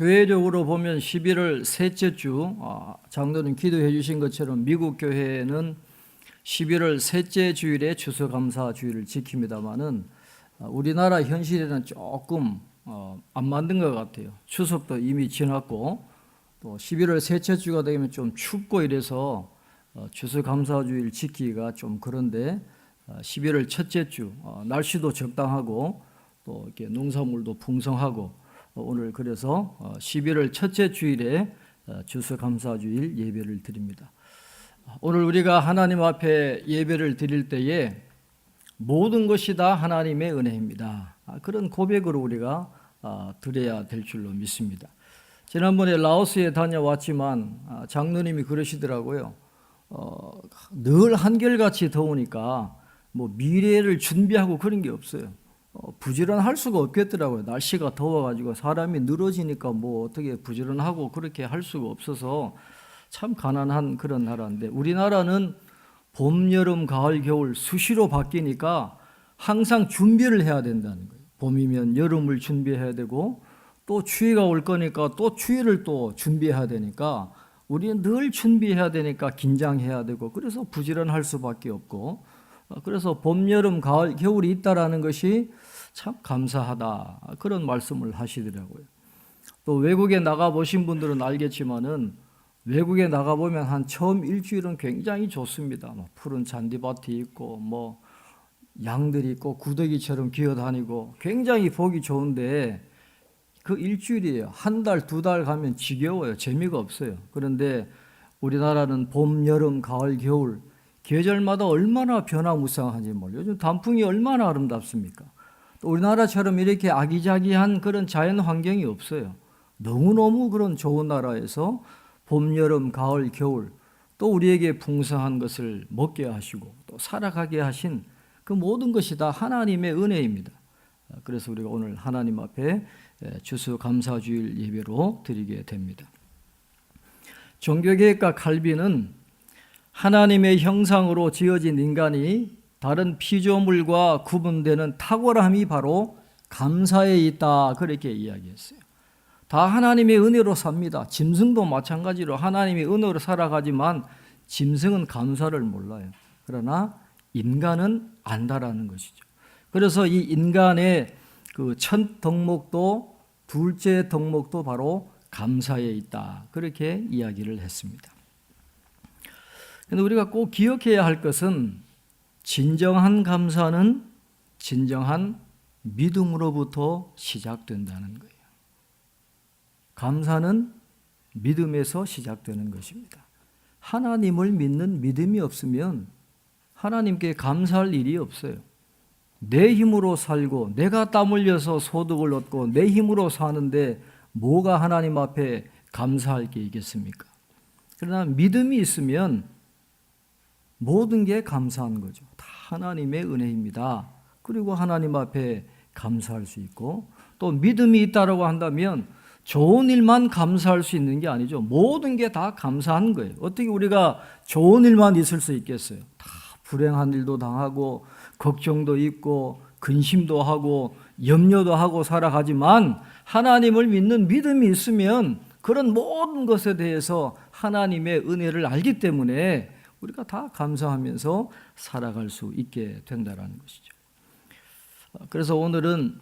교회적으로 보면 11월 셋째 주, 장로님 기도해 주신 것처럼 미국 교회는 11월 셋째 주일에 추수감사 주일을 지킵니다마는 우리나라 현실에는 조금 안 맞는 것 같아요. 추석도 이미 지났고 또 11월 셋째 주가 되면 좀 춥고 이래서 추수감사 주일 지키기가 좀 그런데 11월 첫째 주 날씨도 적당하고 또 이렇게 농산물도 풍성하고 오늘 그래서 11월 첫째 주일에 추수감사주일 예배를 드립니다. 오늘 우리가 하나님 앞에 예배를 드릴 때에 모든 것이 다 하나님의 은혜입니다. 그런 고백으로 우리가 드려야 될 줄로 믿습니다. 지난번에 라오스에 다녀왔지만 장로님이 그러시더라고요. 늘 한결같이 더우니까 뭐 미래를 준비하고 그런 게 없어요. 부지런할 수가 없겠더라고요. 날씨가 더워가지고 사람이 늘어지니까 뭐 어떻게 부지런하고 그렇게 할 수가 없어서 참 가난한 그런 나라인데, 우리나라는 봄, 여름, 가을, 겨울 수시로 바뀌니까 항상 준비를 해야 된다는 거예요. 봄이면 여름을 준비해야 되고 또 추위가 올 거니까 또 추위를 또 준비해야 되니까 우리는 늘 준비해야 되니까 긴장해야 되고, 그래서 부지런할 수밖에 없고, 그래서 봄, 여름, 가을, 겨울이 있다라는 것이 참 감사하다, 그런 말씀을 하시더라고요. 또 외국에 나가보신 분들은 알겠지만은 외국에 나가보면 한 처음 일주일은 굉장히 좋습니다. 푸른 잔디밭이 있고 뭐 양들이 있고 구더기처럼 기어다니고 굉장히 보기 좋은데 그 일주일이에요. 한 달, 두 달 가면 지겨워요. 재미가 없어요. 그런데 우리나라는 봄, 여름, 가을, 겨울 계절마다 얼마나 변화무쌍한지 몰라요. 요즘 단풍이 얼마나 아름답습니까? 또 우리나라처럼 이렇게 아기자기한 그런 자연 환경이 없어요. 너무너무 그런 좋은 나라에서 봄, 여름, 가을, 겨울 또 우리에게 풍성한 것을 먹게 하시고 또 살아가게 하신 그 모든 것이 다 하나님의 은혜입니다. 그래서 우리가 오늘 하나님 앞에 추수감사주일 예배로 드리게 됩니다. 종교개혁가 칼빈은 하나님의 형상으로 지어진 인간이 다른 피조물과 구분되는 탁월함이 바로 감사에 있다, 그렇게 이야기했어요. 다 하나님의 은혜로 삽니다. 짐승도 마찬가지로 하나님의 은혜로 살아가지만 짐승은 감사를 몰라요. 그러나 인간은 안다라는 것이죠. 그래서 이 인간의 그 첫 덕목도 둘째 덕목도 바로 감사에 있다, 그렇게 이야기를 했습니다. 그런데 우리가 꼭 기억해야 할 것은 진정한 감사는 진정한 믿음으로부터 시작된다는 거예요. 감사는 믿음에서 시작되는 것입니다. 하나님을 믿는 믿음이 없으면 하나님께 감사할 일이 없어요. 내 힘으로 살고 내가 땀 흘려서 소득을 얻고 내 힘으로 사는데 뭐가 하나님 앞에 감사할 게 있겠습니까? 그러나 믿음이 있으면 모든 게 감사한 거죠. 다 하나님의 은혜입니다. 그리고 하나님 앞에 감사할 수 있고, 또 믿음이 있다라고 한다면 좋은 일만 감사할 수 있는 게 아니죠. 모든 게 다 감사한 거예요. 어떻게 우리가 좋은 일만 있을 수 있겠어요? 다 불행한 일도 당하고 걱정도 있고 근심도 하고 염려도 하고 살아가지만 하나님을 믿는 믿음이 있으면 그런 모든 것에 대해서 하나님의 은혜를 알기 때문에 우리가 다 감사하면서 살아갈 수 있게 된다는 것이죠. 그래서 오늘은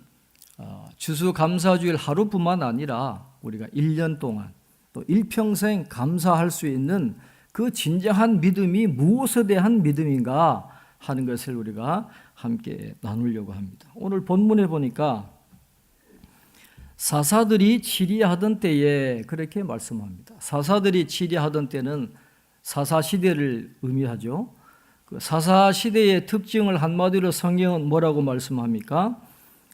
추수감사주일 하루뿐만 아니라 우리가 1년 동안 또 일평생 감사할 수 있는 그 진정한 믿음이 무엇에 대한 믿음인가 하는 것을 우리가 함께 나누려고 합니다. 오늘 본문에 보니까 사사들이 치리하던 때에 그렇게 말씀합니다. 사사들이 치리하던 때는 사사시대를 의미하죠. 그 사사시대의 특징을 한마디로 성경은 뭐라고 말씀합니까?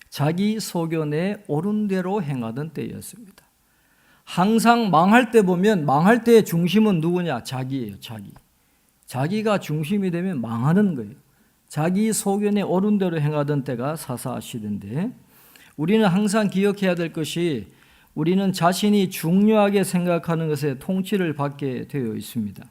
자기 소견에 옳은 대로 행하던 때였습니다. 항상 망할 때 보면 망할 때의 중심은 누구냐? 자기예요. 자기가 중심이 되면 망하는 거예요. 자기 소견에 옳은 대로 행하던 때가 사사시대인데, 우리는 항상 기억해야 될 것이 우리는 자신이 중요하게 생각하는 것에 통치를 받게 되어 있습니다.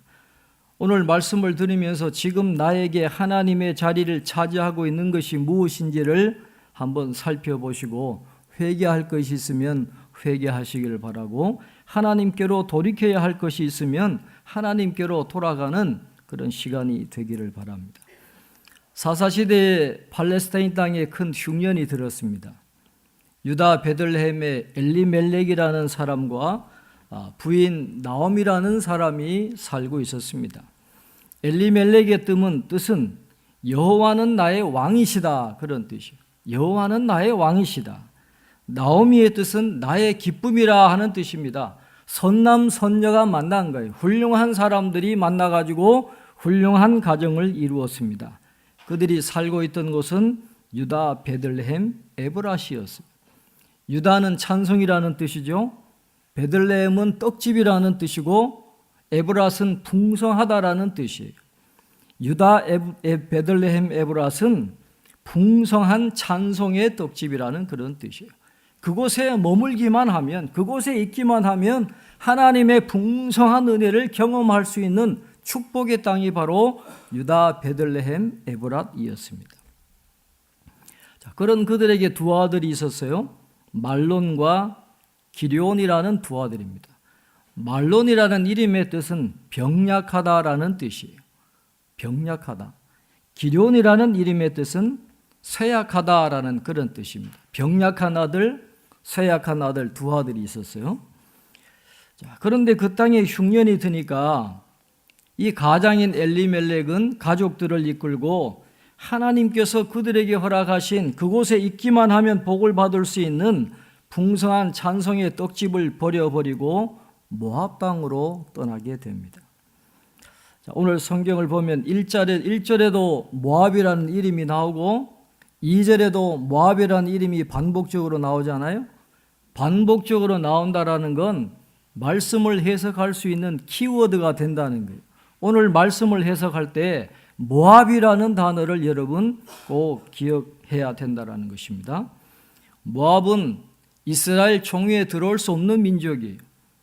오늘 말씀을 들으면서 지금 나에게 하나님의 자리를 차지하고 있는 것이 무엇인지를 한번 살펴보시고 회개할 것이 있으면 회개하시기를 바라고, 하나님께로 돌이켜야 할 것이 있으면 하나님께로 돌아가는 그런 시간이 되기를 바랍니다. 사사시대에 팔레스타인 땅에 큰 흉년이 들었습니다. 유다 베들레헴의 엘리멜렉이라는 사람과 부인 나옴이라는 사람이 살고 있었습니다. 엘리멜렉의 뜻은 여호와는 나의 왕이시다, 그런 뜻이에요. 여호와는 나의 왕이시다. 나오미의 뜻은 나의 기쁨이라 하는 뜻입니다. 선남 선녀가 만난 거예요. 훌륭한 사람들이 만나가지고 훌륭한 가정을 이루었습니다. 그들이 살고 있던 곳은 유다 베들레헴 에브라시였어요. 유다는 찬송이라는 뜻이죠. 베들레헴은 떡집이라는 뜻이고, 에브랏은 풍성하다라는 뜻이에요. 유다 베들레헴 에브랏은 풍성한 찬송의 떡집이라는 그런 뜻이에요. 그곳에 머물기만 하면, 그곳에 있기만 하면 하나님의 풍성한 은혜를 경험할 수 있는 축복의 땅이 바로 유다 베들레헴 에브랏이었습니다. 그런 그들에게 두 아들이 있었어요. 말론과 기럧이라는 두 아들입니다. 말론이라는 이름의 뜻은 병약하다라는 뜻이에요. 병약하다. 기럧이라는 이름의 뜻은 쇠약하다라는 그런 뜻입니다. 병약한 아들, 쇠약한 아들 두 아들이 있었어요. 그런데 그 땅에 흉년이 드니까 이 가장인 엘리멜렉은 가족들을 이끌고 하나님께서 그들에게 허락하신 그곳에 있기만 하면 복을 받을 수 있는 풍성한 찬송의 떡집을 버려버리고 모압 땅으로 떠나게 됩니다. 오늘 성경을 보면 1절에도 모압이라는 이름이 나오고 2절에도 모압이라는 이름이 반복적으로 나오잖아요. 반복적으로 나온다라는 건 말씀을 해석할 수 있는 키워드가 된다는 거예요. 오늘 말씀을 해석할 때 모압이라는 단어를 여러분 꼭 기억해야 된다는 것입니다. 모압은 이스라엘 총회에 들어올 수 없는 민족이에요.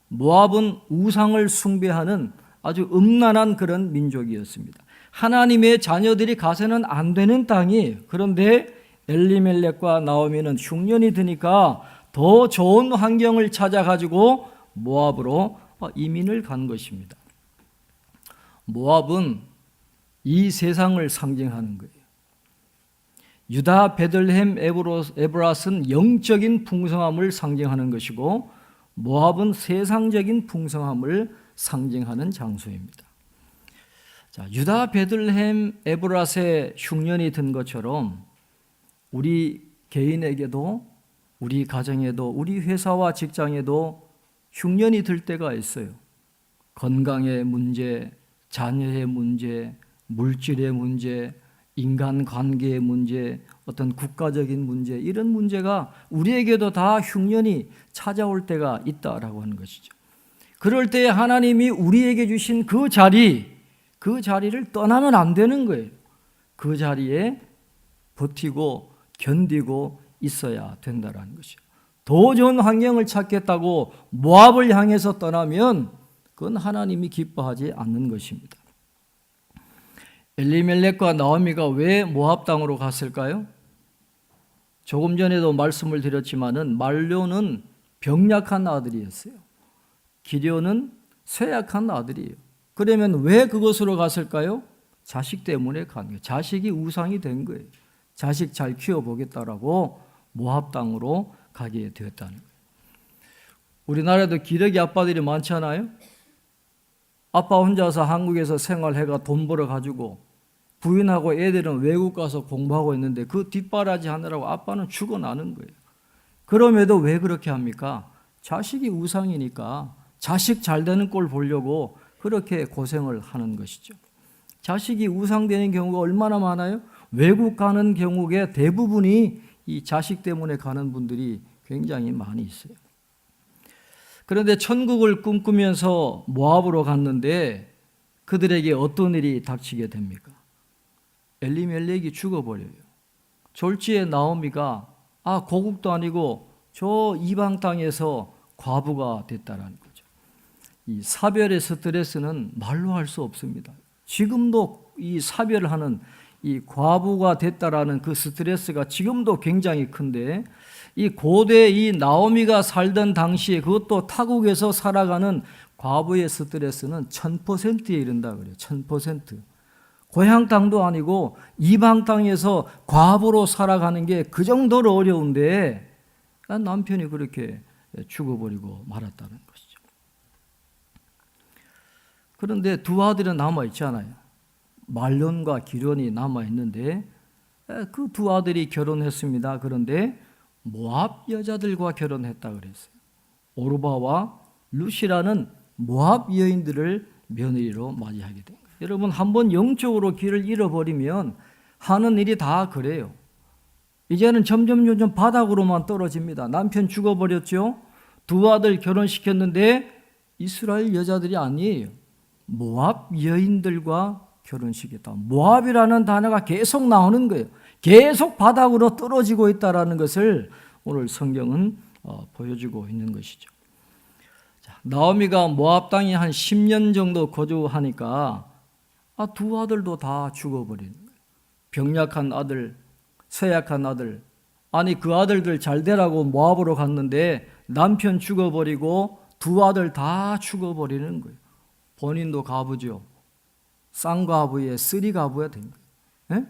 모압은 우상을 숭배하는 아주 음란한 그런 민족이었습니다. 하나님의 자녀들이 가서는 안 되는 땅이에요. 그런데 엘리멜렉과 나오미는 흉년이 드니까 더 좋은 환경을 찾아가지고 모압으로 이민을 간 것입니다. 모압은 이 세상을 상징하는 거예요. 유다 베들레헴 에브랏은 영적인 풍성함을 상징하는 것이고, 모압은 세상적인 풍성함을 상징하는 장소입니다. 유다 베들레헴 에브랏에 흉년이 든 것처럼 우리 개인에게도, 우리 가정에도, 우리 회사와 직장에도 흉년이 들 때가 있어요. 건강의 문제, 자녀의 문제, 물질의 문제, 인간관계의 문제, 어떤 국가적인 문제, 이런 문제가 우리에게도 다 흉년이 찾아올 때가 있다라고 하는 것이죠. 그럴 때 하나님이 우리에게 주신 그 자리를 떠나면 안 되는 거예요. 그 자리에 버티고 견디고 있어야 된다는 것이죠. 더 좋은 환경을 찾겠다고 모압을 향해서 떠나면 그건 하나님이 기뻐하지 않는 것입니다. 엘리멜렉과 나오미가 왜 모압 땅으로 갔을까요? 조금 전에도 말씀을 드렸지만은 말론은 병약한 아들이었어요. 기럧은 쇠약한 아들이에요. 그러면 왜 그곳으로 갔을까요? 자식 때문에 간 거예요. 자식이 우상이 된 거예요. 자식 잘 키워보겠다라고 모압 땅으로 가게 되었다는 거예요. 우리나라에도 기러기 아빠들이 많잖아요. 아빠 혼자서 한국에서 생활해가 돈 벌어가지고 부인하고 애들은 외국 가서 공부하고 있는데 그 뒷바라지 하느라고 아빠는 죽어나는 거예요. 그럼에도 왜 그렇게 합니까? 자식이 우상이니까 자식 잘 되는 꼴 보려고 그렇게 고생을 하는 것이죠. 자식이 우상되는 경우가 얼마나 많아요? 외국 가는 경우에 대부분이 이 자식 때문에 가는 분들이 굉장히 많이 있어요. 그런데 천국을 꿈꾸면서 모압으로 갔는데 그들에게 어떤 일이 닥치게 됩니까? 엘리멜렉이 죽어버려요. 졸지에 나오미가 고국도 아니고 저 이방 땅에서 과부가 됐다라는 거죠. 이 사별의 스트레스는 말로 할 수 없습니다. 지금도 이 사별하는 이 과부가 됐다라는 그 스트레스가 지금도 굉장히 큰데, 이 고대 이 나오미가 살던 당시에 그것도 타국에서 살아가는 과부의 스트레스는 1000%에 이른다 그래요. 1000%. 고향 땅도 아니고 이방 땅에서 과부로 살아가는 게 그 정도로 어려운데 남편이 그렇게 죽어버리고 말았다는 것이죠. 그런데 두 아들은 남아있잖아요. 말론과 기련이 남아있는데 그 두 아들이 결혼했습니다. 그런데 모압 여자들과 결혼했다 그랬어요. 오르바와 루시라는 모압 여인들을 며느리로 맞이하게 된 거예요. 여러분, 한번 영적으로 길을 잃어버리면 하는 일이 다 그래요. 이제는 점점 바닥으로만 떨어집니다. 남편 죽어버렸죠. 두 아들 결혼시켰는데 이스라엘 여자들이 아니에요. 모압 여인들과 결혼시켰다. 모압이라는 단어가 계속 나오는 거예요. 계속 바닥으로 떨어지고 있다는 것을 오늘 성경은 보여주고 있는 것이죠. 나오미가 모압 땅에 한 10년 정도 거주하니까 두 아들도 다 죽어버리는 거예요. 병약한 아들, 쇠약한 아들. 아니 그 아들들 잘 되라고 모압으로 갔는데 남편 죽어버리고 두 아들 다 죽어버리는 거예요. 본인도 가부죠. 쌍가부의 쓰리가부가 된 거예요.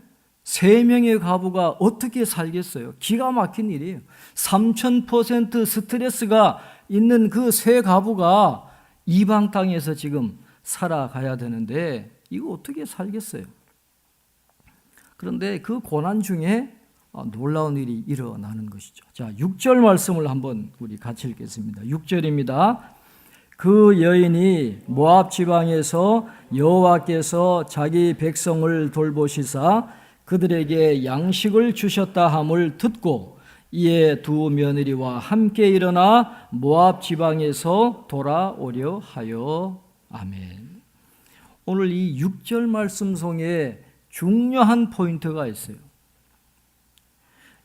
3명의 가부가 어떻게 살겠어요? 기가 막힌 일이에요. 3000% 스트레스가 있는 그 세 가부가 이방 땅에서 지금 살아가야 되는데 이거 어떻게 살겠어요? 그런데 그 고난 중에 놀라운 일이 일어나는 것이죠. 자, 6절 말씀을 한번 우리 같이 읽겠습니다. 6절입니다. 그 여인이 모압 지방에서 여호와께서 자기 백성을 돌보시사 그들에게 양식을 주셨다 함을 듣고 이에 두 며느리와 함께 일어나 모압 지방에서 돌아오려 하여. 아멘. 오늘 이 6절 말씀 속에 중요한 포인트가 있어요.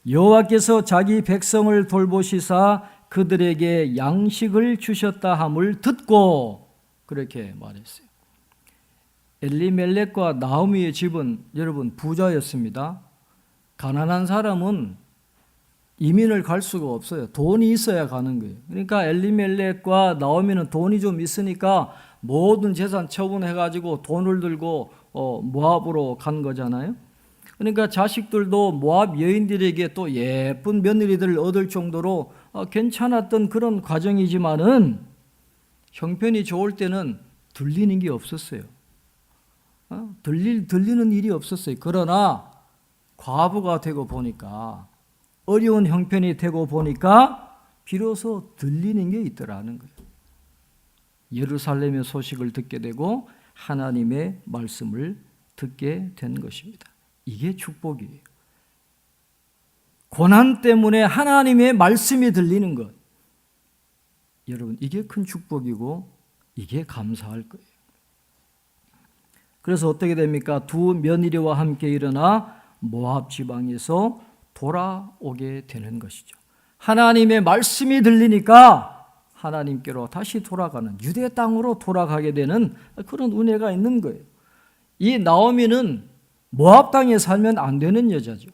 여호와께서 자기 백성을 돌보시사 그들에게 양식을 주셨다 함을 듣고 그렇게 말했어요. 엘리멜렉과 나오미의 집은 여러분 부자였습니다. 가난한 사람은 이민을 갈 수가 없어요. 돈이 있어야 가는 거예요. 그러니까 엘리멜렉과 나오미는 돈이 좀 있으니까 모든 재산 처분해가지고 돈을 들고 모압으로 간 거잖아요. 그러니까 자식들도 모압 여인들에게 또 예쁜 며느리들을 얻을 정도로 괜찮았던 그런 과정이지만은 형편이 좋을 때는 들리는 게 없었어요. 들리는 일이 없었어요. 그러나 과부가 되고 보니까 어려운 형편이 되고 보니까 비로소 들리는 게 있더라는 거예요. 예루살렘의 소식을 듣게 되고 하나님의 말씀을 듣게 된 것입니다. 이게 축복이에요. 고난 때문에 하나님의 말씀이 들리는 것. 여러분, 이게 큰 축복이고 이게 감사할 거예요. 그래서 어떻게 됩니까? 두 며느리와 함께 일어나 모압 지방에서 돌아오게 되는 것이죠. 하나님의 말씀이 들리니까 하나님께로 다시 돌아가는, 유대 땅으로 돌아가게 되는 그런 은혜가 있는 거예요. 이 나오미는 모압 땅에 살면 안 되는 여자죠.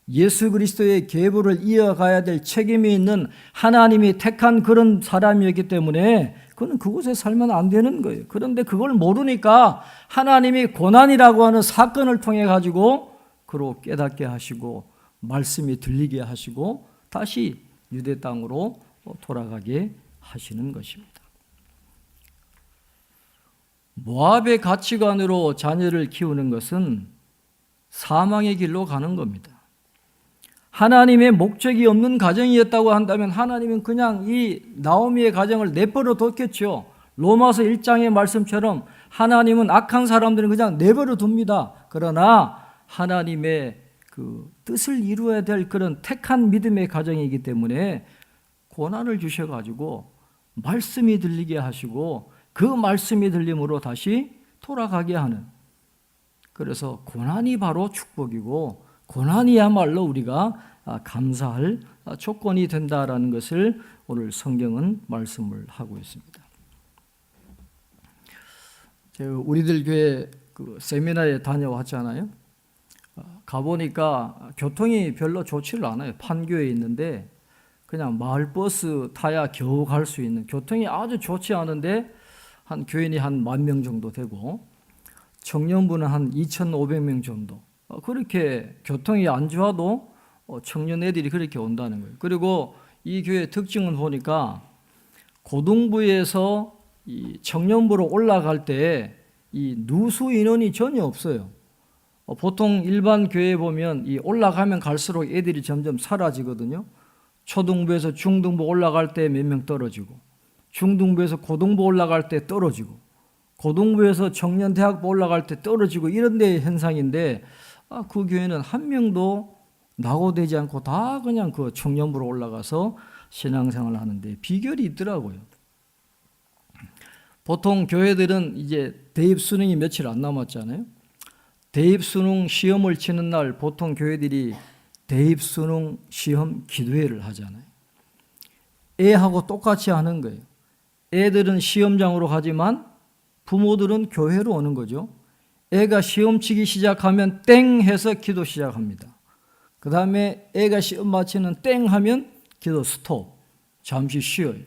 예수 그리스도의 계보를 이어가야 될 책임이 있는 하나님이 택한 그런 사람이었기 때문에 그는 그곳에 살면 안 되는 거예요. 그런데 그걸 모르니까 하나님이 고난이라고 하는 사건을 통해 가지고 그로 깨닫게 하시고 말씀이 들리게 하시고 다시 유대 땅으로 돌아가게 하시는 것입니다. 모압의 가치관으로 자녀를 키우는 것은 사망의 길로 가는 겁니다. 하나님의 목적이 없는 가정이었다고 한다면 하나님은 그냥 이 나오미의 가정을 내버려 뒀겠죠. 로마서 1장의 말씀처럼 하나님은 악한 사람들은 그냥 내버려 둡니다. 그러나 하나님의 그 뜻을 이루어야 될 그런 택한 믿음의 가정이기 때문에 고난을 주셔가지고 말씀이 들리게 하시고 그 말씀이 들림으로 다시 돌아가게 하는, 그래서 고난이 바로 축복이고 고난이야말로 우리가 감사할 조건이 된다라는 것을 오늘 성경은 말씀을 하고 있습니다. 우리들 교회 그 세미나에 다녀왔잖아요. 가보니까 교통이 별로 좋지를 않아요. 판교에 있는데 그냥 마을버스 타야 겨우 갈 수 있는, 교통이 아주 좋지 않은데 한 교인이 한 10,000명 정도 되고 청년부는 한 2,500명 정도. 그렇게 교통이 안 좋아도 청년 애들이 그렇게 온다는 거예요. 그리고 이 교회 특징은 보니까 고등부에서 이 청년부로 올라갈 때 이 누수 인원이 전혀 없어요. 보통 일반 교회에 보면 이 올라가면 갈수록 애들이 점점 사라지거든요. 초등부에서 중등부 올라갈 때 몇 명 떨어지고, 중등부에서 고등부 올라갈 때 떨어지고, 고등부에서 청년대학부 올라갈 때 떨어지고, 이런 데의 현상인데 그 교회는 한 명도 낙오되지 않고 다 그냥 그 청년부로 올라가서 신앙생활을 하는데 비결이 있더라고요. 보통 교회들은 이제 대입 수능이 며칠 안 남았잖아요. 대입 수능 시험을 치는 날 보통 교회들이 대입 수능 시험 기도회를 하잖아요. 애하고 똑같이 하는 거예요. 애들은 시험장으로 가지만 부모들은 교회로 오는 거죠. 애가 시험 치기 시작하면 땡 해서 기도 시작합니다. 그 다음에 애가 시험 마치는 땡 하면 기도 스톱, 잠시 쉬어요.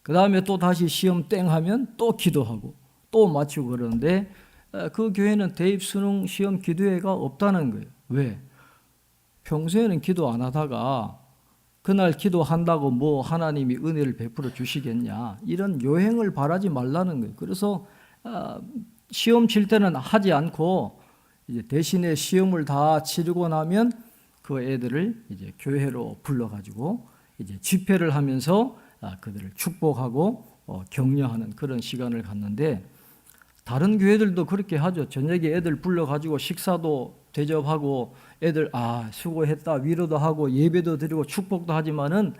그 다음에 또 다시 시험 땡 하면 또 기도하고 또 마치고 그러는데 그 교회는 대입 수능 시험 기도회가 없다는 거예요. 왜? 평소에는 기도 안 하다가 그날 기도한다고 뭐 하나님이 은혜를 베풀어 주시겠냐, 이런 요행을 바라지 말라는 거예요. 그래서 시험 칠 때는 하지 않고 이제 대신에 시험을 다 치르고 나면 그 애들을 이제 교회로 불러가지고 이제 집회를 하면서 그들을 축복하고 격려하는 그런 시간을 갖는데, 다른 교회들도 그렇게 하죠. 저녁에 애들 불러가지고 식사도 대접하고 애들 수고했다 위로도 하고 예배도 드리고 축복도 하지만은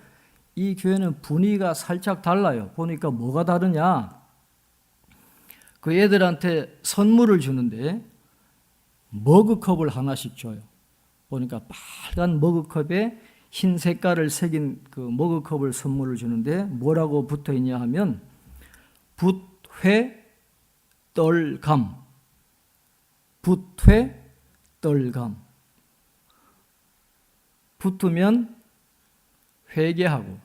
이 교회는 분위기가 살짝 달라요. 보니까 뭐가 다르냐, 그 애들한테 선물을 주는데 머그컵을 하나씩 줘요. 보니까 빨간 머그컵에 흰 색깔을 새긴 그 머그컵을 선물을 주는데 뭐라고 붙어 있냐 하면 붓회 떨감, 붓회 떨감. 붙으면 회개하고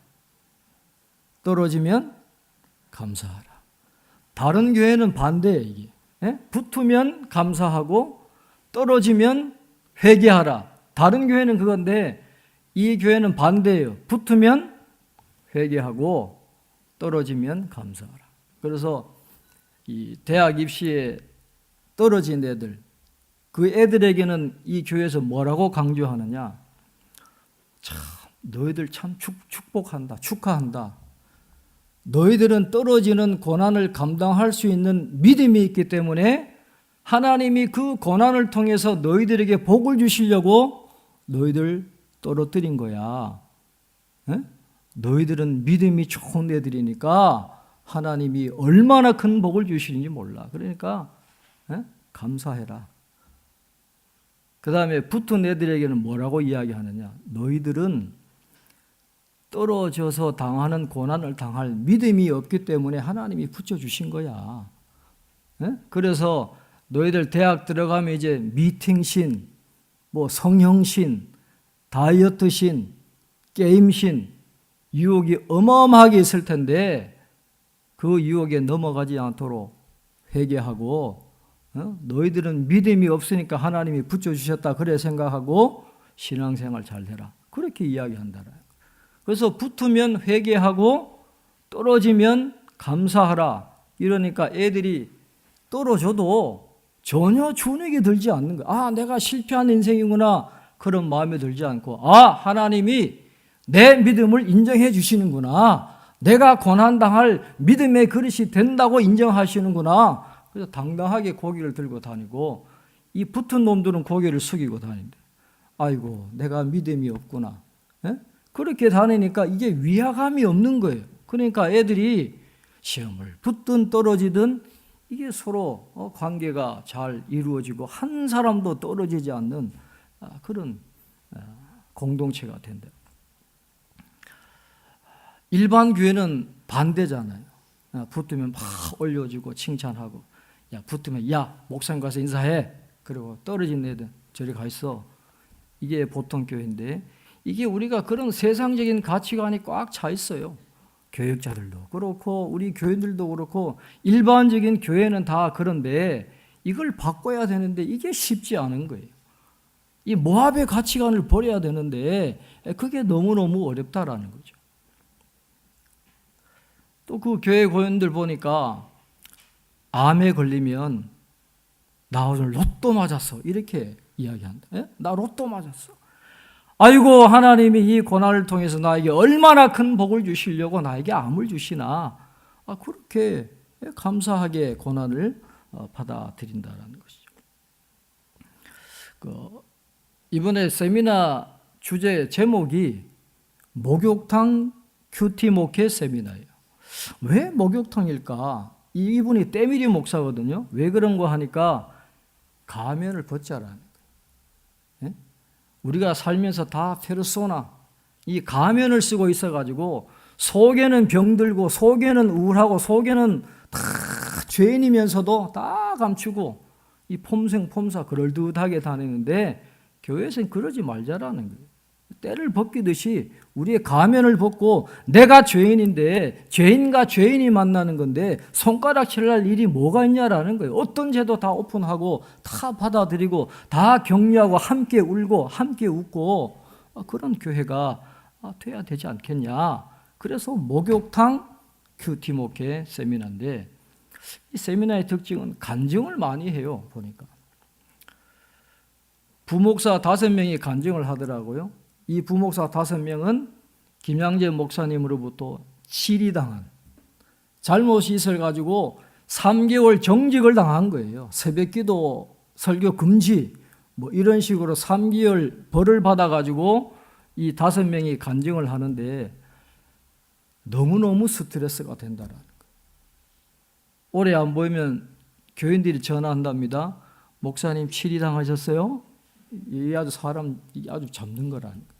떨어지면 감사하라. 다른 교회는 반대예요. 이게 붙으면 감사하고 떨어지면 회개하라. 다른 교회는 그건데 이 교회는 반대예요. 붙으면 회개하고 떨어지면 감사하라. 그래서 이 대학 입시에 떨어진 애들, 그 애들에게는 이 교회에서 뭐라고 강조하느냐, 참 너희들 참 축복한다, 축하한다. 너희들은 떨어지는 고난을 감당할 수 있는 믿음이 있기 때문에 하나님이 그 고난을 통해서 너희들에게 복을 주시려고 너희들 떨어뜨린 거야. 에? 너희들은 믿음이 좋은 애들이니까 하나님이 얼마나 큰 복을 주시는지 몰라. 그러니까 감사해라. 그 다음에 붙은 애들에게는 뭐라고 이야기하느냐, 너희들은 떨어져서 당하는 고난을 당할 믿음이 없기 때문에 하나님이 붙여주신 거야. 그래서 너희들 대학 들어가면 이제 미팅신, 뭐 성형신, 다이어트신, 게임신, 유혹이 어마어마하게 있을 텐데 그 유혹에 넘어가지 않도록 회개하고, 너희들은 믿음이 없으니까 하나님이 붙여주셨다 그래 생각하고 신앙생활 잘해라. 그렇게 이야기한다. 그래서 붙으면 회개하고 떨어지면 감사하라. 이러니까 애들이 떨어져도 전혀 준익이 들지 않는 거야. 내가 실패한 인생이구나. 그런 마음에 들지 않고 하나님이 내 믿음을 인정해 주시는구나. 내가 고난당할 믿음의 그릇이 된다고 인정하시는구나. 그래서 당당하게 고개를 들고 다니고, 이 붙은 놈들은 고개를 숙이고 다닌대. 아이고 내가 믿음이 없구나. 그렇게 다니니까 이게 위화감이 없는 거예요. 그러니까 애들이 시험을 붙든 떨어지든 이게 서로 관계가 잘 이루어지고 한 사람도 떨어지지 않는 그런 공동체가 된다. 일반 교회는 반대잖아요. 붙으면 막 올려주고 칭찬하고, 붙으면 목사님 가서 인사해. 그리고 떨어진 애들 저리 가 있어. 이게 보통 교회인데 이게 우리가 그런 세상적인 가치관이 꽉 차 있어요. 교육자들도 그렇고 우리 교인들도 그렇고 일반적인 교회는 다 그런데 이걸 바꿔야 되는데 이게 쉽지 않은 거예요. 이 모압의 가치관을 버려야 되는데 그게 너무너무 어렵다라는 거죠. 또 그 교회 고인들 보니까 암에 걸리면 나 오늘 로또 맞았어 이렇게 이야기한다. 나 로또 맞았어. 아이고 하나님이 이 고난을 통해서 나에게 얼마나 큰 복을 주시려고 나에게 암을 주시나. 그렇게 감사하게 고난을 받아들인다는 것이죠. 이번에 세미나 주제 제목이 목욕탕 큐티 목회 세미나예요. 왜 목욕탕일까? 이분이 때밀이 목사거든요. 왜 그런 거 하니까 가면을 벗자라는 거예요. 우리가 살면서 다 페르소나, 이 가면을 쓰고 있어가지고 속에는 병들고 속에는 우울하고 속에는 다 죄인이면서도 다 감추고 이 폼생폼사 그럴듯하게 다니는데 교회에서는 그러지 말자라는 거예요. 때를 벗기듯이 우리의 가면을 벗고 내가 죄인인데 죄인과 죄인이 만나는 건데 손가락질할 일이 뭐가 있냐라는 거예요. 어떤 죄도 다 오픈하고 다 받아들이고 다 격려하고 함께 울고 함께 웃고 그런 교회가 돼야 되지 않겠냐. 그래서 목욕탕 큐티 목회 세미나인데 이 세미나의 특징은 간증을 많이 해요. 보니까 부목사 5명이 간증을 하더라고요. 이 부목사 5명은 김양재 목사님으로부터 치리당한 잘못이 있어가지고 3개월 정직을 당한 거예요. 새벽기도 설교 금지 뭐 이런 식으로 3개월 벌을 받아가지고 이 5명이 간증을 하는데 너무너무 스트레스가 된다라는 거예요. 오래 안 보이면 교인들이 전화한답니다. 목사님 치리당하셨어요? 이 아주 사람 아주 잡는 거라는 거예요.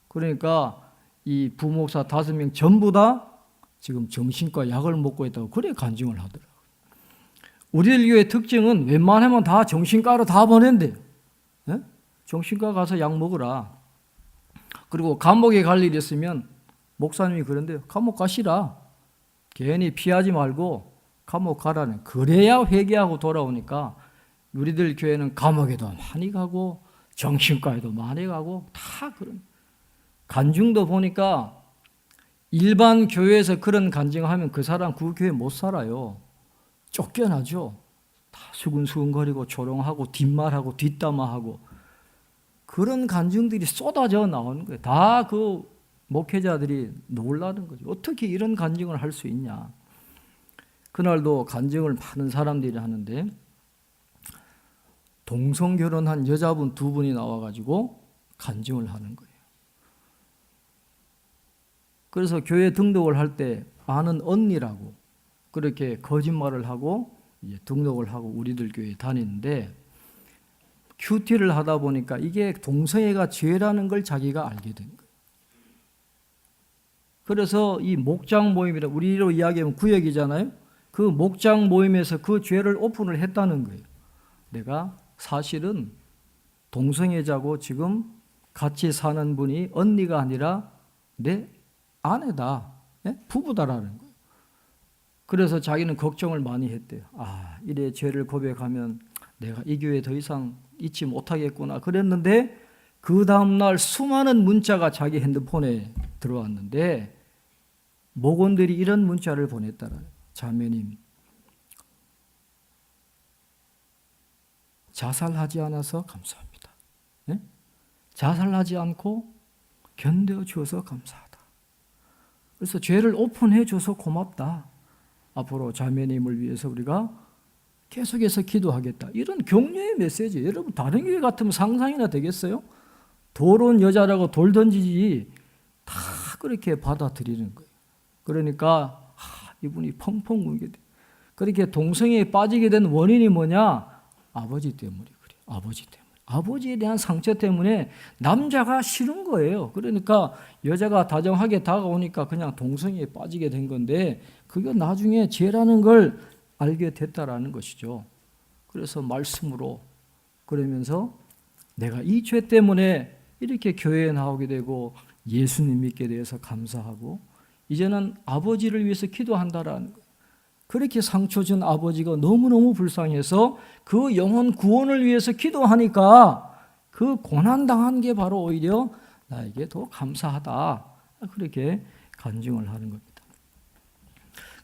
그러니까 이 부목사 5명 전부 다 지금 정신과 약을 먹고 있다고 그래 간증을 하더라고요. 우리들 교회 특징은 웬만하면 다 정신과로 다 보낸대요. 정신과 가서 약 먹으라. 그리고 감옥에 갈 일이 있으면 목사님이 그런데요. 감옥 가시라. 괜히 피하지 말고 감옥 가라는. 그래야 회개하고 돌아오니까 우리들 교회는 감옥에도 많이 가고 정신과에도 많이 가고 다 그런. 간증도 보니까 일반 교회에서 그런 간증하면 그 사람 그 교회 못 살아요. 쫓겨나죠. 다 수근수근거리고 조롱하고 뒷말하고 뒷담화하고 그런 간증들이 쏟아져 나오는 거예요. 다 그 목회자들이 놀라는 거죠. 어떻게 이런 간증을 할 수 있냐. 그날도 간증을 많은 사람들이 하는데 동성결혼한 여자분 2분이 나와가지고 간증을 하는 거예요. 그래서 교회 등록을 할 때 아는 언니라고 그렇게 거짓말을 하고 이제 등록을 하고 우리들 교회에 다니는데 큐티를 하다 보니까 이게 동성애가 죄라는 걸 자기가 알게 된 거예요. 그래서 이 목장 모임이라 우리로 이야기하면 구역이잖아요. 그 목장 모임에서 그 죄를 오픈을 했다는 거예요. 내가 사실은 동성애자고 지금 같이 사는 분이 언니가 아니라 내 아내다, 부부다라는 거예요. 그래서 자기는 걱정을 많이 했대요. 이래 죄를 고백하면 내가 이 교회에 더 이상 있지 못하겠구나 그랬는데 그 다음날 수많은 문자가 자기 핸드폰에 들어왔는데 목원들이 이런 문자를 보냈다라요. 자매님, 자살하지 않아서 감사합니다. 자살하지 않고 견뎌주어서 감사하다. 그래서 죄를 오픈해 줘서 고맙다. 앞으로 자매님을 위해서 우리가 계속해서 기도하겠다. 이런 격려의 메시지. 여러분 다른 교회 같으면 상상이나 되겠어요? 더러운 여자라고 돌 던지지 다 그렇게 받아들이는 거예요. 그러니까 이분이 펑펑 울게 돼. 그렇게 동성애에 빠지게 된 원인이 뭐냐? 아버지 때문에 그래요. 아버지 때문에. 아버지에 대한 상처 때문에 남자가 싫은 거예요. 그러니까 여자가 다정하게 다가오니까 그냥 동성애에 빠지게 된 건데 그게 나중에 죄라는 걸 알게 됐다라는 것이죠. 그래서 말씀으로 그러면서 내가 이 죄 때문에 이렇게 교회에 나오게 되고 예수님 믿게 되어서 감사하고 이제는 아버지를 위해서 기도한다라는 거예요. 그렇게 상처 준 아버지가 너무너무 불쌍해서 그 영혼 구원을 위해서 기도하니까 그 고난당한 게 바로 오히려 나에게 더 감사하다. 그렇게 간증을 하는 겁니다.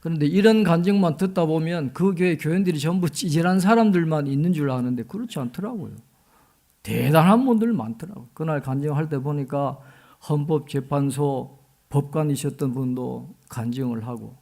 그런데 이런 간증만 듣다 보면 그 교회 교인들이 전부 찌질한 사람들만 있는 줄 아는데 그렇지 않더라고요. 대단한 분들 많더라고요. 그날 간증할 때 보니까 헌법재판소 법관이셨던 분도 간증을 하고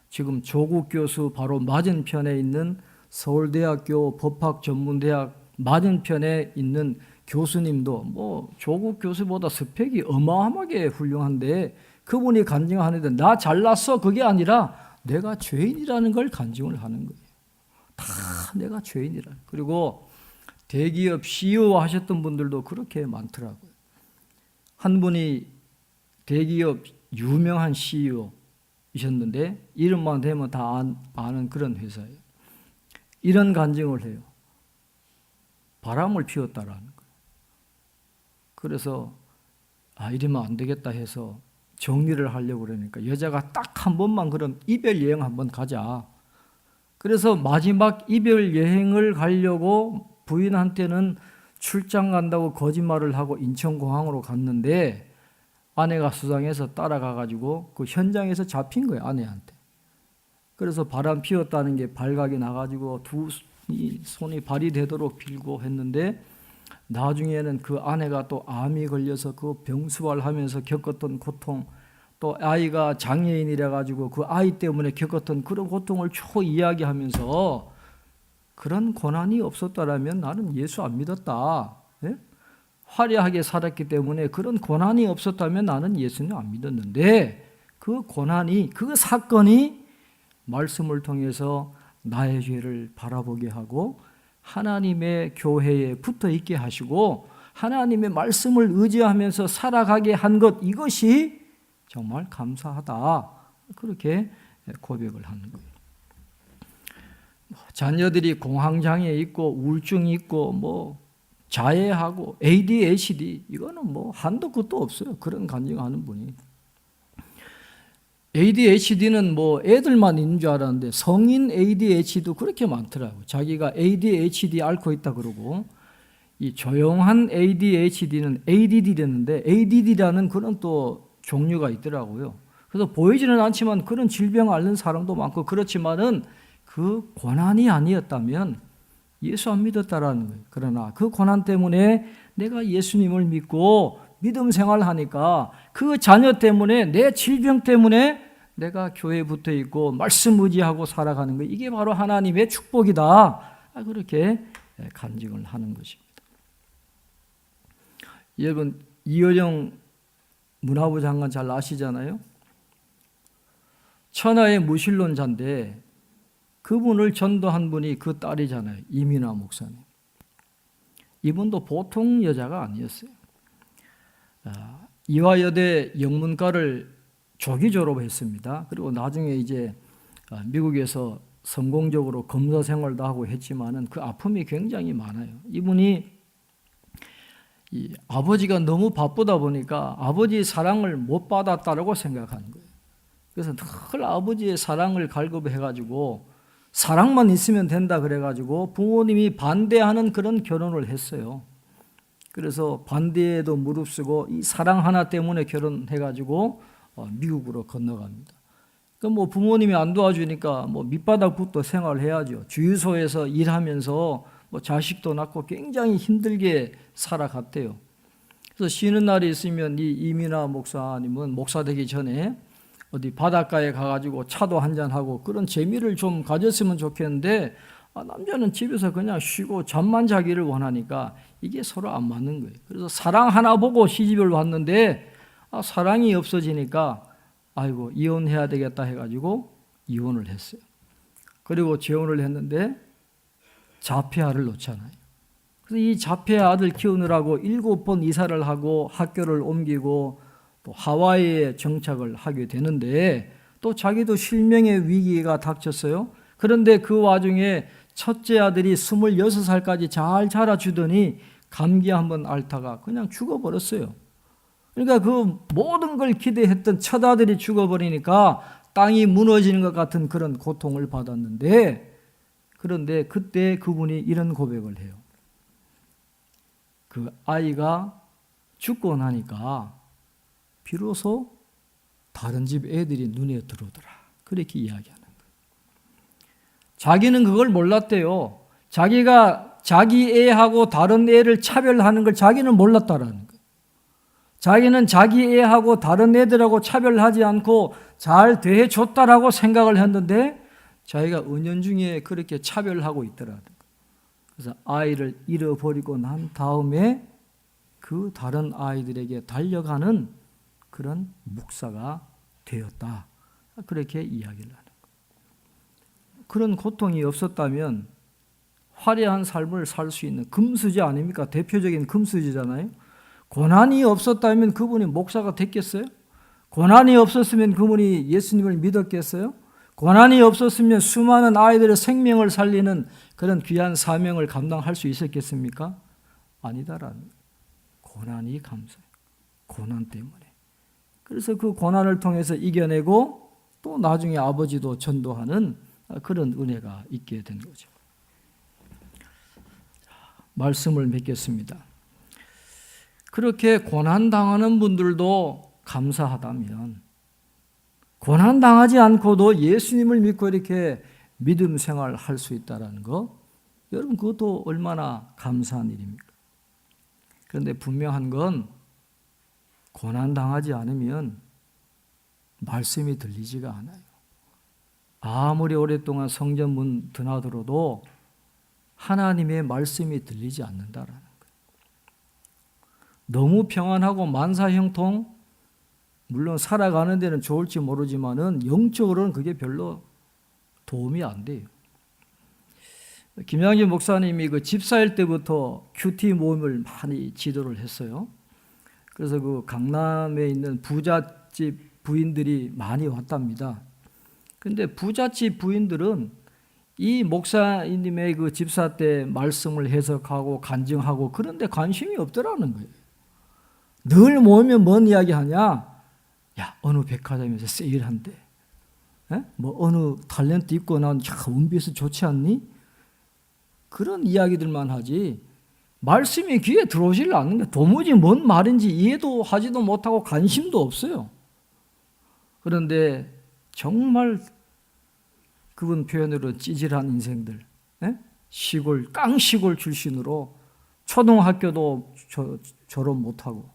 지금 조국 교수 바로 맞은편에 있는 서울대학교 법학전문대학 맞은편에 있는 교수님도 뭐 조국 교수보다 스펙이 어마어마하게 훌륭한데 그분이 간증하는데 나 잘났어 그게 아니라 내가 죄인이라는 걸 간증을 하는 거예요. 다 내가 죄인이라. 그리고 대기업 CEO 하셨던 분들도 그렇게 많더라고요. 한 분이 대기업 유명한 CEO이셨는데 이름만 대면 다 아는 그런 회사예요. 이런 간증을 해요. 바람을 피웠다라는 거예요. 그래서 이러면 안 되겠다 해서 정리를 하려고 그러니까 여자가 딱 한 번만 그럼 이별 여행 한번 가자. 그래서 마지막 이별 여행을 가려고 부인한테는 출장 간다고 거짓말을 하고 인천공항으로 갔는데 아내가 수상해서 따라가가지고 그 현장에서 잡힌 거예요, 아내한테. 그래서 바람 피웠다는 게 발각이 나가지고 두 손이 발이 되도록 빌고 했는데 나중에는 그 아내가 또 암이 걸려서 그 병수발하면서 겪었던 고통, 또 아이가 장애인이라 가지고 그 아이 때문에 겪었던 그런 고통을 쭉 이야기하면서 그런 고난이 없었다라면 나는 예수 안 믿었다. 예? 화려하게 살았기 때문에 그런 고난이 없었다면 나는 예수님 안 믿었는데 그 고난이, 그 사건이 말씀을 통해서 나의 죄를 바라보게 하고 하나님의 교회에 붙어 있게 하시고 하나님의 말씀을 의지하면서 살아가게 한 것, 이것이 정말 감사하다. 그렇게 고백을 하는 거예요. 자녀들이 공황장애 있고 우울증이 있고 뭐 자해하고 ADHD 이거는 뭐 한도 끝도 없어요. 그런 간증하는 분이. ADHD는 뭐 애들만 있는 줄 알았는데 성인 ADHD도 그렇게 많더라고요. 자기가 ADHD 앓고 있다 그러고 이 조용한 ADHD는 ADD라는데 ADD라는 그런 또 종류가 있더라고요. 그래서 보이지는 않지만 그런 질병 앓는 사람도 많고 그렇지만은 그 고난이 아니었다면 예수 안 믿었다라는 거예요. 그러나 그 고난 때문에 내가 예수님을 믿고 믿음 생활하니까 그 자녀 때문에 내 질병 때문에 내가 교회에 붙어 있고 말씀 의지하고 살아가는 거 이게 바로 하나님의 축복이다. 그렇게 간증을 하는 것입니다. 여러분 이효령 문화부 장관 잘 아시잖아요. 천하의 무신론자인데 그분을 전도한 분이 그 딸이잖아요. 이민아 목사님. 이분도 보통 여자가 아니었어요. 이화여대 영문과를 조기 졸업했습니다. 그리고 나중에 이제 미국에서 성공적으로 검사 생활도 하고 했지만은 그 아픔이 굉장히 많아요. 이분이 이 아버지가 너무 바쁘다 보니까 아버지의 사랑을 못 받았다라고 생각하는 거예요. 그래서 늘 아버지의 사랑을 갈급해가지고 사랑만 있으면 된다 그래가지고 부모님이 반대하는 그런 결혼을 했어요. 그래서 반대에도 무릅쓰고 이 사랑 하나 때문에 결혼해가지고 미국으로 건너갑니다. 그럼 뭐 부모님이 안 도와주니까 뭐 밑바닥부터 생활해야죠. 주유소에서 일하면서 뭐 자식도 낳고 굉장히 힘들게 살아갔대요. 그래서 쉬는 날이 있으면 이 이민아 목사님은 목사 되기 전에 어디 바닷가에 가가지고 차도 한잔하고 그런 재미를 좀 가졌으면 좋겠는데 남자는 집에서 그냥 쉬고 잠만 자기를 원하니까 이게 서로 안 맞는 거예요. 그래서 사랑 하나 보고 시집을 왔는데 사랑이 없어지니까 아이고 이혼해야 되겠다 해가지고 이혼을 했어요. 그리고 재혼을 했는데 자폐아를 놓잖아요. 그래서 이 자폐아 아들 키우느라고 7번 이사를 하고 학교를 옮기고 또 하와이에 정착을 하게 되는데 또 자기도 실명의 위기가 닥쳤어요. 그런데 그 와중에 첫째 아들이 26살까지 잘 자라주더니 감기 한번 앓다가 그냥 죽어버렸어요. 그러니까 그 모든 걸 기대했던 첫 아들이 죽어버리니까 땅이 무너지는 것 같은 그런 고통을 받았는데, 그런데 그때 그분이 이런 고백을 해요. 그 아이가 죽고 나니까 비로소 다른 집 애들이 눈에 들어오더라. 그렇게 이야기하는 거예요. 자기는 그걸 몰랐대요. 자기가 자기 애하고 다른 애를 차별하는 걸 자기는 몰랐다라는 거예요. 자기는 자기 애하고 다른 애들하고 차별하지 않고 잘 대해줬다라고 생각을 했는데 자기가 은연중에 그렇게 차별하고 있더라는 거예요. 그래서 아이를 잃어버리고 난 다음에 그 다른 아이들에게 달려가는 그런 목사가 되었다. 그렇게 이야기를 하는 거예요. 그런 고통이 없었다면 화려한 삶을 살 수 있는 금수저 아닙니까? 대표적인 금수저잖아요. 고난이 없었다면 그분이 목사가 됐겠어요? 고난이 없었으면 그분이 예수님을 믿었겠어요? 고난이 없었으면 수많은 아이들의 생명을 살리는 그런 귀한 사명을 감당할 수 있었겠습니까? 아니다라는 고난이 감사해요. 고난 때문에. 그래서 그 고난을 통해서 이겨내고 또 나중에 아버지도 전도하는 그런 은혜가 있게 된 거죠. 말씀을 맺겠습니다. 그렇게 고난당하는 분들도 감사하다면 고난당하지 않고도 예수님을 믿고 이렇게 믿음 생활을 할 수 있다는 거, 여러분 그것도 얼마나 감사한 일입니까? 그런데 분명한 건 고난당하지 않으면 말씀이 들리지가 않아요. 아무리 오랫동안 성전 문 드나들어도 하나님의 말씀이 들리지 않는다라는 거예요. 너무 평안하고 만사형통, 물론 살아가는 데는 좋을지 모르지만은 영적으로는 그게 별로 도움이 안 돼요. 김양진 목사님이 그 집사일 때부터 큐티 모임을 많이 지도를 했어요. 그래서 그 강남에 있는 부잣집 부인들이 많이 왔답니다. 근데 부잣집 부인들은 이 목사님의 그 집사 때 말씀을 해석하고 간증하고 그런 데 관심이 없더라는 거예요. 늘 모이면 뭔 이야기 하냐? 야, 어느 백화점에서 세일한대. 뭐 어느 탤런트 있고 난 운비에서 좋지 않니? 그런 이야기들만 하지 말씀이 귀에 들어오질 않는 거예요. 도무지 뭔 말인지 이해도 하지도 못하고 관심도 없어요. 그런데 정말 그분 표현으로 찌질한 인생들, 시골, 깡시골 출신으로 초등학교도 졸업 못하고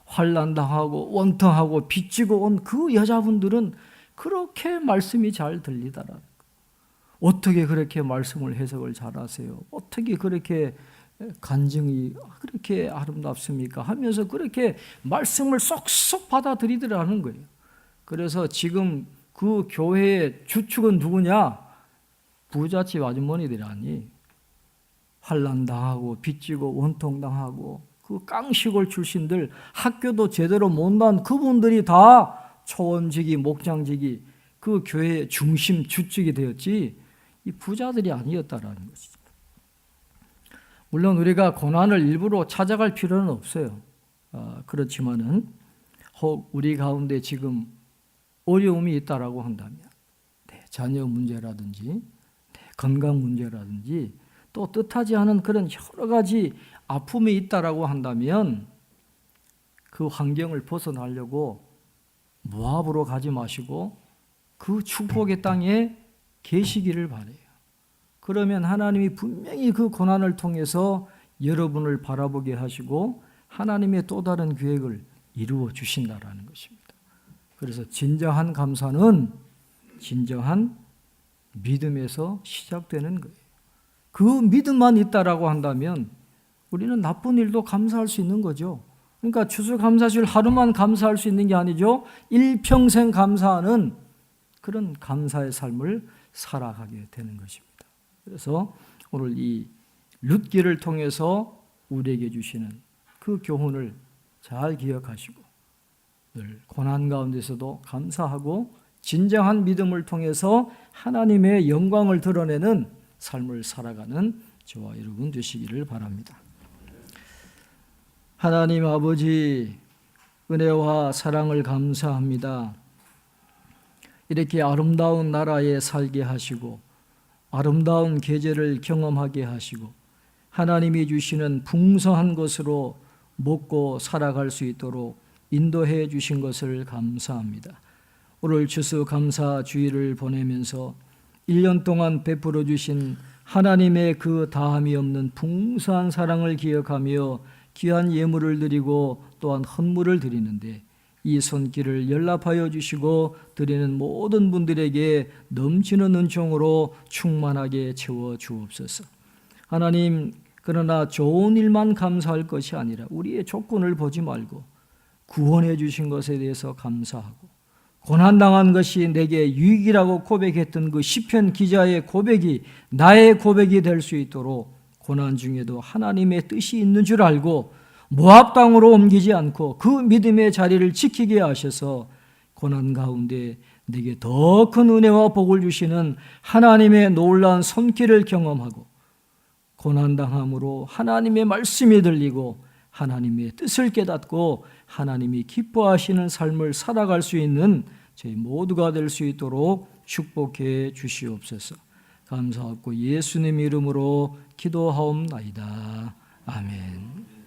환난당하고 원통하고 빚지고 온 그 여자분들은 그렇게 말씀이 잘 들리더라. 어떻게 그렇게 말씀을 해석을 잘하세요? 어떻게 그렇게 간증이 그렇게 아름답습니까? 하면서 그렇게 말씀을 쏙쏙 받아들이더라는 거예요. 그래서 지금 그 교회의 주축은 누구냐? 부잣집 아주머니들이 아니. 환난당하고 빚지고 원통당하고 그 깡시골 출신들, 학교도 제대로 못 나온 그분들이 다 초원직이 목장직이 그 교회의 중심 주축이 되었지 이 부자들이 아니었다라는 것이죠. 물론 우리가 고난을 일부러 찾아갈 필요는 없어요. 그렇지만은 혹 우리 가운데 지금 어려움이 있다라고 한다면, 자녀 문제라든지 건강 문제라든지 또 뜻하지 않은 그런 여러 가지 아픔이 있다라고 한다면 그 환경을 벗어나려고 모압으로 가지 마시고 그 축복의 땅에 계시기를 바라요. 그러면 하나님이 분명히 그 고난을 통해서 여러분을 바라보게 하시고 하나님의 또 다른 계획을 이루어 주신다라는 것입니다. 그래서 진정한 감사는 진정한 믿음에서 시작되는 거예요. 그 믿음만 있다라고 한다면 우리는 나쁜 일도 감사할 수 있는 거죠. 그러니까 추수감사절 하루만 감사할 수 있는 게 아니죠. 일평생 감사하는 그런 감사의 삶을 살아가게 되는 것입니다. 그래서 오늘 이 룻기를 통해서 우리에게 주시는 그 교훈을 잘 기억하시고 늘 고난 가운데서도 감사하고 진정한 믿음을 통해서 하나님의 영광을 드러내는 삶을 살아가는 저와 여러분 되시기를 바랍니다. 하나님 아버지, 은혜와 사랑을 감사합니다. 이렇게 아름다운 나라에 살게 하시고 아름다운 계절을 경험하게 하시고 하나님이 주시는 풍성한 것으로 먹고 살아갈 수 있도록 인도해 주신 것을 감사합니다. 오늘 추수감사 주일을 보내면서 1년 동안 베풀어 주신 하나님의 그 다함이 없는 풍성한 사랑을 기억하며 귀한 예물을 드리고 또한 헌물을 드리는데 이 손길을 연락하여 주시고 드리는 모든 분들에게 넘치는 은총으로 충만하게 채워 주옵소서. 하나님, 그러나 좋은 일만 감사할 것이 아니라 우리의 조건을 보지 말고 구원해 주신 것에 대해서 감사하고 고난당한 것이 내게 유익이라고 고백했던 그 시편 기자의 고백이 나의 고백이 될 수 있도록 고난 중에도 하나님의 뜻이 있는 줄 알고 모압 땅으로 옮기지 않고 그 믿음의 자리를 지키게 하셔서 고난 가운데 내게 더 큰 은혜와 복을 주시는 하나님의 놀라운 손길을 경험하고 고난당함으로 하나님의 말씀이 들리고 하나님의 뜻을 깨닫고 하나님이 기뻐하시는 삶을 살아갈 수 있는 저희 모두가 될 수 있도록 축복해 주시옵소서. 감사하고 예수님 이름으로 기도하옵나이다. 아멘.